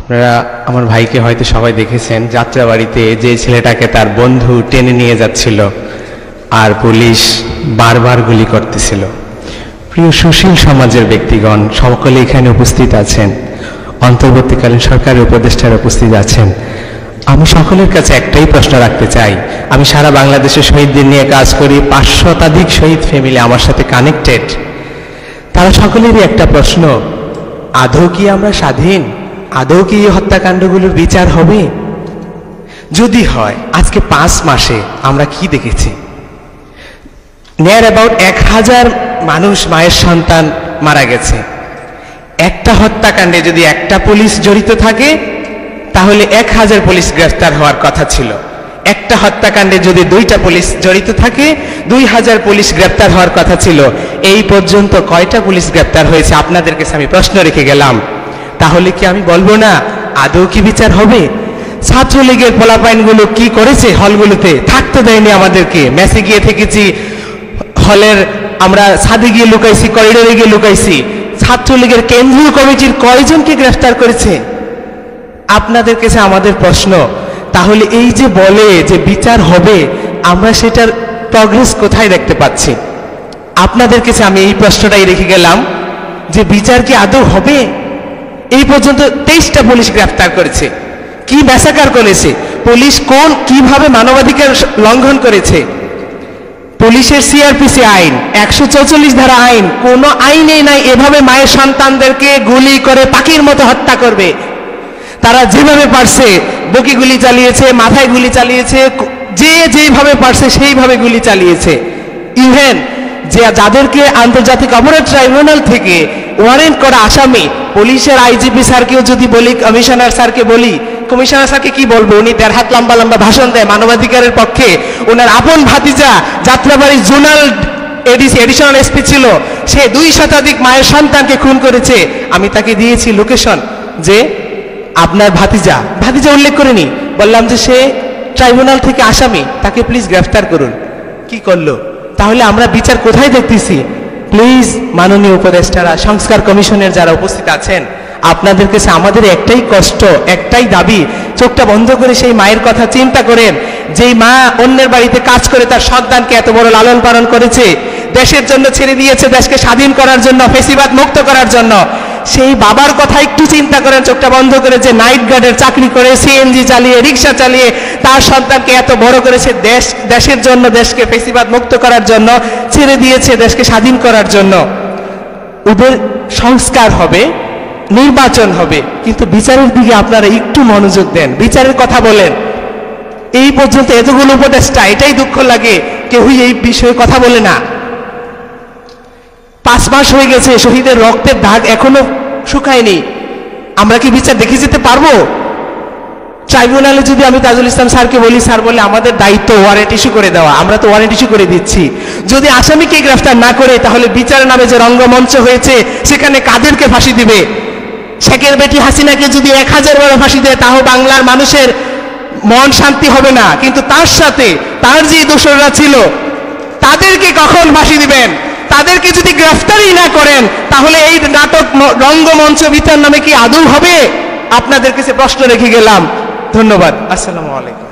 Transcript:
আপনারা আমার ভাইকে হয়তো সবাই দেখেছেন, যাত্রাবাড়িতে যে ছেলেটাকে তার বন্ধু টেনে নিয়ে যাচ্ছিল আর পুলিশ বারবার গুলি করতেছিল। প্রিয় সুশীল সমাজের ব্যক্তিগণ সকলে এখানে উপস্থিত আছেন, অন্তর্বর্তীকালীন সরকারের উপদেষ্টারা উপস্থিত আছেন। আমি সকলের কাছে একটাই প্রশ্ন রাখতে চাই। আমি সারা বাংলাদেশের শহীদদের নিয়ে কাজ করি, 500 শতাধিক শহীদ ফ্যামিলি আমার সাথে কানেক্টেড। তারা সকলেরই একটা প্রশ্ন, আদৌ কি আমরা স্বাধীন? আদৌ কি এই হত্যাকাণ্ডগুলোর বিচার হবে? যদি হয়, আজকে 5 মাসে আমরা কি দেখেছি? নিয়ার অ্যাবাউট 1000 মানুষ, মায়ের সন্তান মারা গেছে। একটা হত্যাকাণ্ডে যদি একটা পুলিশ জড়িত থাকে তাহলে 1000 পুলিশ গ্রেফতার হওয়ার কথা ছিল। একটা হত্যাকাণ্ডে যদি 2টা পুলিশ জড়িত থাকে 2000 পুলিশ গ্রেফতার হওয়ার কথা ছিল। এই পর্যন্ত কয়টা পুলিশ গ্রেফতার হয়েছে? আপনাদের কাছে আমি প্রশ্ন রেখে গেলাম। তাহলে কি আমি বলবো না আদৌ কি বিচার হবে? ছাত্রলীগের পোলাপাইনগুলো কি করেছে? হলগুলোতে থাকতে দেয়নি আমাদেরকে। মেসে গিয়ে থেকেছি, হলের আমরা ছাদে গিয়ে লুকাইছি, করিডোরে গিয়ে লুকাইছি। ছাত্রলীগের কেন্দ্রীয় কমিটির কয়জনকে গ্রেফতার করেছে? আপনাদের কাছে আমাদের প্রশ্ন, তাহলে এই যে বলে যে বিচার হবে, আমরা সেটার প্রগ্রেস কোথায় দেখতে পাচ্ছি? আপনাদের কাছে আমি এই প্রশ্নটাই রেখে গেলাম যে বিচার কি আদৌ হবে? এই পর্যন্ত 23টা পুলিশ গ্রেফতার করেছে। কি ম্যাসাকার করেছে পুলিশ? কিভাবে মানবাধিকার লঙ্ঘন করেছে? পুলিশের সিআরপিসি আইন, 144 ধারা আইন, কোনো আইনেই নাই এভাবে মায়ের সন্তানদেরকে গুলি করে পাখির মতো হত্যা করবে। তারা যেভাবে পারছে বুকে গুলি চালিয়েছে, মাথায় গুলি চালিয়েছে, যে যেভাবে পারছে সেইভাবে গুলি চালিয়েছে। ইভেন যাদেরকে আন্তর্জাতিক অপরাধ ট্রাইব্যুনাল থেকে ওয়ারেন্ট করা আসামি, পুলিশের আইজিপি স্যারকেও যদি বলি, কমিশনার স্যারকে বলি, কমিশনার স্যারকে কি বলবো? উনি 1.5 হাত লম্বা লম্বা ভাষণ দেয় মানবাধিকারের পক্ষে। ওনার আপন ভাতিজা যাত্রাবাড়ি জোনাল এডিশনাল এসপি ছিল, সে 2 শতাধিক মায়ের সন্তানকে খুন করেছে। আমি তাকে দিয়েছি লোকেশন, যে আপনার ভাতিজা উল্লেখ করিনি, বললাম যে সে ট্রাইব্যুনাল থেকে আসামি, তাকে প্লিজ গ্রেফতার করুন। কি করলো? তাহলে আমরা বিচার কোথায় দেখতেছি? প্লিজ মাননীয় উপদেষ্টারা, সংস্কার কমিশনের যারা উপস্থিত আছেন, আপনাদের কাছে আমাদের একটাই কষ্ট, একটাই দাবি, চোখটা বন্ধ করে সেই মায়ের কথা চিন্তা করেন, যেই মা অন্যের বাড়িতে কাজ করে তার সন্তানকে এত বড় লালন পালন করেছে, দেশের জন্য ছেড়ে দিয়েছে, দেশকে স্বাধীন করার জন্য, ফেসিবাদ মুক্ত করার জন্য। সেই বাবার কথা একটু চিন্তা করেন, চোখটা বন্ধ করে, যে নাইট গার্ডের চাকরি করে, সিএনজি চালিয়ে, রিক্সা চালিয়ে তার সন্তানকে এত বড় করেছে, দেশের জন্য, দেশকে ফেসিবাদ মুক্ত করার জন্য ছেড়ে দিয়েছে, দেশকে স্বাধীন করার জন্য। ওদের সংস্কার হবে, নির্বাচন হবে, কিন্তু বিচারের দিকে আপনারা একটু মনোযোগ দেন, বিচারের কথা বলেন। এই পর্যন্ত এতগুলো উপদেষ্টা, এটাই দুঃখ লাগে, কেউই এই বিষয়ে কথা বলে না। 5 মাস হয়ে গেছে, শহীদের রক্তের দাগ এখনো শুকায়নি। আমরা কি বিচার দেখে যেতে পারবো? ট্রাইব্যুনালে যদি আমি তাজুল ইসলাম স্যারকে বলি, স্যার বলে আমাদের দায়িত্ব ওয়ারেন্ট ইস্যু করে দেওয়া, আমরা তো ওয়ারেন্ট ইস্যু করে দিচ্ছি। যদি আসামিকে গ্রেফতার না করে, তাহলে বিচারের নামে যে রঙ্গমঞ্চ হয়েছে সেখানে কাদেরকে ফাঁসি দিবে? শেখের বেটি হাসিনাকে যদি 1000 বার ফাঁসি দেয়, তাও বাংলার মানুষের মন শান্তি হবে না। কিন্তু তার সাথে তার যে দোষররা ছিল তাদেরকে কখন ফাঁসি দিবেন? তাদেরকে যদি গ্রেফতারই না করেন, তাহলে এই নাটক রঙ্গমঞ্চ বিচার নামে কি আদৌ হবে? আপনাদের কাছে প্রশ্ন রেখে গেলাম। ধন্যবাদ। আসসালামু আলাইকুম।